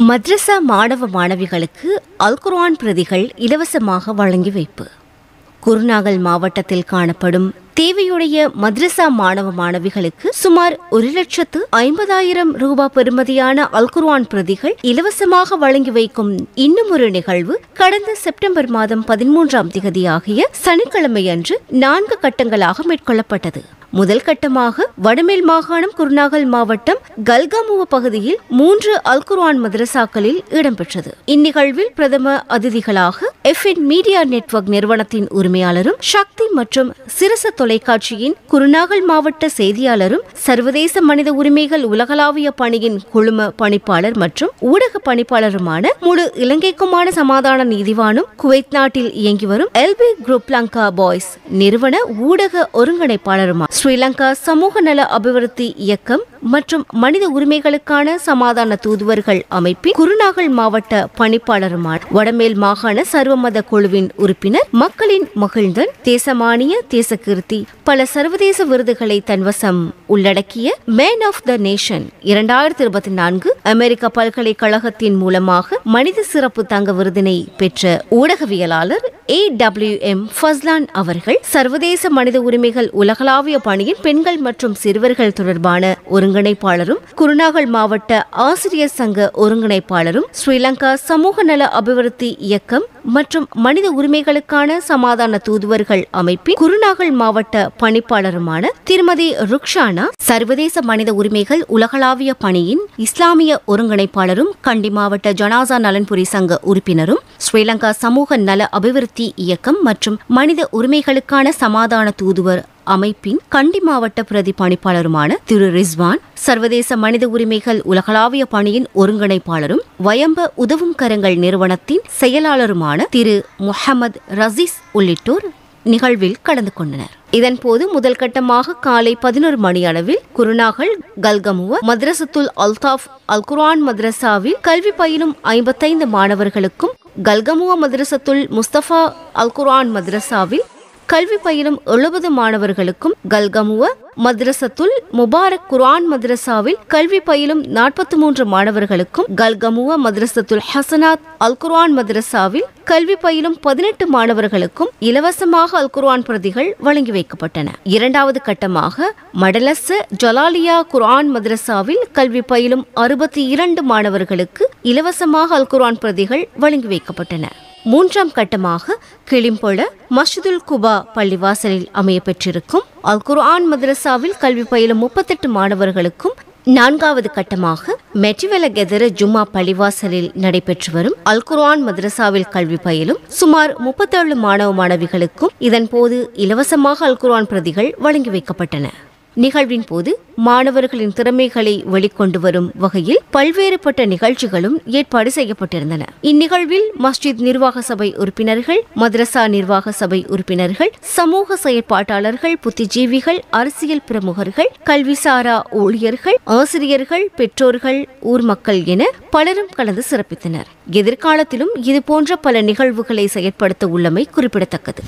மத்ரசா மாணவ மாணவிகளுக்கு அல் குர்ஆன் பிரதிகள் இலவசமாக வழங்கி வைப்பு. குருநாகல் மாவட்டத்தில் காணப்படும் தேவையுடைய மத்ரசா மாணவ மாணவிகளுக்கு சுமார் 1,50,000 ரூபாய் பெறுமதியான அல் குர்ஆன் பிரதிகள் இலவசமாக வழங்கி வைக்கும் இன்னும் ஒரு நிகழ்வு கடந்த செப்டம்பர் மாதம் 13ஆம் தேதி ஆகிய சனிக்கிழமையன்று 4 கட்டங்களாக மேற்கொள்ளப்பட்டது. முதல் கட்டமாக வடமேல் மாகாணம் குருநாகல் மாவட்டம் கல்காமுவ பகுதியில் 3 அல் குர்ஆன் மதரசாக்களில் இடம்பெற்றது. இந்நிகழ்வில் பிரதம அதிதிகளாக FN மீடியா நெட்வொர்க் நிறுவனத்தின் உரிமையாளரும் சக்தி மற்றும் சிரச தொலைக்காட்சியின் குருநாகல் மாவட்ட செய்தியாளரும் சர்வதேச மனித உரிமைகள் உலகளாவிய பணியின் குழும பணிப்பாளர் மற்றும் ஊடக பணிப்பாளருமான முழு இலங்கைக்குமான சமாதான நீதிவானும் குவைத் நாட்டில் இயங்கி வரும் LB குரூப் லங்கா பாய்ஸ் நிறுவன ஊடக ஒருங்கிணைப்பாளருமான ஸ்ரீலங்கா சமூக நல அபிவிருத்தி இயக்கம் மற்றும் மனித உரிமைகளுக்கான சமாதான தூதுவர்கள் அமைப்பின் குருநாகல் மாவட்ட பணிப்பாளருமான வடமேல் மாகாண சர்வமத குழுவின் உறுப்பினர் மக்களின் மகிழ்ந்தன் தேசமானிய தேசகீர்த்தி பல சர்வதேச விருதுகளை தன்வசம் உள்ளடக்கிய மேன் ஆஃப் த நேஷன் 2024 அமெரிக்க பல்கலைக்கழகத்தின் மூலமாக மனித சிறப்பு தங்க விருதினை பெற்ற ஊடகவியலாளர் AWM ஃபஸ்லான் அவர்கள் சர்வதேச மனித உரிமைகள் உலகளாவிய பணியின் பெண்கள் மற்றும் சிறுவர்கள் தொடர்பான ஒருங்கிணைப்பாளரும் குருநாகல் மாவட்ட ஆசிரியர் சங்க ஒருங்கிணைப்பாளரும் ஸ்ரீலங்கா சமூக நல அபிவிருத்தி இயக்கம் மற்றும் மனித உரிமைகளுக்கான சமாதான தூதுவர்கள் அமைப்பின் குருநாகல் மாவட்ட பணிப்பாளருமான திருமதி ருக்ஷானா சர்வதேச மனித உரிமைகள் உலகளாவிய பணியின் இஸ்லாமிய ஒருங்கிணைப்பாளரும் கண்டி மாவட்ட ஜனாசா நலன்புரி சங்க உறுப்பினரும் ஸ்ரீலங்கா சமூக நல அபிவிருத்தி இயக்கம் மற்றும் மனித உரிமைகளுக்கான சமாதான தூதுவர் அமைப்பின் கண்டி மாவட்ட பிரதி பணிப்பாளருமான திரு ரிஸ்வான் சர்வதேச மனித உரிமைகள் உலகளாவிய பணியின் ஒருங்கிணைப்பாளரும் வயம்ப உதவும் கரங்கள் நிறுவனத்தின் செயலாளருமான திரு முஹம்மது ரசீஸ் உள்ளிட்டோர் நிகழ்வில் கலந்து கொண்டனர். இதன்போது முதல் கட்டமாக காலை 11 மணி அளவில் குருநாகல் கல்கமுவ மദ്രസத்துல் அல்தாஃப் அல் குர்ஆன் மദ്രസാவில் கல்வி பயிலும் 55 மாணவர்களுக்கும் கல்கமுவ மദ്രസத்துல் முஸ்தபா அல் குர்ஆன் மദ്രസാவில் கல்வி பயிலும் 70 மாணவர்களுக்கும் கல்கமுவ மദ്രസத்துல் முபாரக் குர்ஆன் மദ്രസാவில் கல்வி பயிலும் 43 மாணவர்களுக்கும் கல்கமுவ மദ്രസத்துல் ஹசனாத் அல் குர்ஆன் மദ്രസാவில் கல்வி பயிலும் 18 மாணவர்களுக்கும் இலவசமாக அல் குர்ஆன் பிரதிகள் வழங்கி வைக்கப்பட்டன. இரண்டாவது கட்டமாக மடலச ஜலாலியா குர்ஆன் மദ്രസാவில் கல்வி பயிலும் 62 மாணவர்களுக்கு இலவசமாக அல் குர்ஆன் பிரதிகள் வழங்கி வைக்கப்பட்டன. மூன்றாம் கட்டமாக கிளிம்பொல மஸ்ஜிதுல் குபா பள்ளிவாசலில் அமைய பெற்றிருக்கும் அல் குர்ஆன் மദ്രസാவில் கல்வி பயிலும் 38 மாணவர்களுக்கும் நான்காவது கட்டமாக மெட்டிவெல கெதர ஜும்மா பள்ளிவாசலில் நடைபெற்று வரும் அல் குர்ஆன் மദ്രസാவில் கல்வி பயிலும் சுமார் 37 மாணவ மாணவிகளுக்கும் இதன்போது இலவசமாக அல் குர்ஆன் பிரதிகள் வழங்கி வைக்கப்பட்டன. நிகழ்வின் போது மாணவர்களின் திறமைகளை வெளிக்கொண்டு வரும் வகையில் பல்வேறுபட்ட நிகழ்ச்சிகளும் ஏற்பாடு செய்யப்பட்டிருந்தன. இந்நிகழ்வில் மஸ்ஜித் நிர்வாக சபை உறுப்பினர்கள், மദ്രസா நிர்வாக சபை உறுப்பினர்கள், சமூக செயற்பாட்டாளர்கள், புத்திஜீவிகள், அரசியல் பிரமுகர்கள், கல்விசாரா ஊழியர்கள், ஆசிரியர்கள், பெற்றோர்கள், ஊர் மக்கள் என பலரும் கலந்து சிறப்பித்தனர். எதிர்காலத்திலும் இதுபோன்ற பல நிகழ்வுகளை செயற்படுத்த உள்ளமை குறிப்பிடத்தக்கது.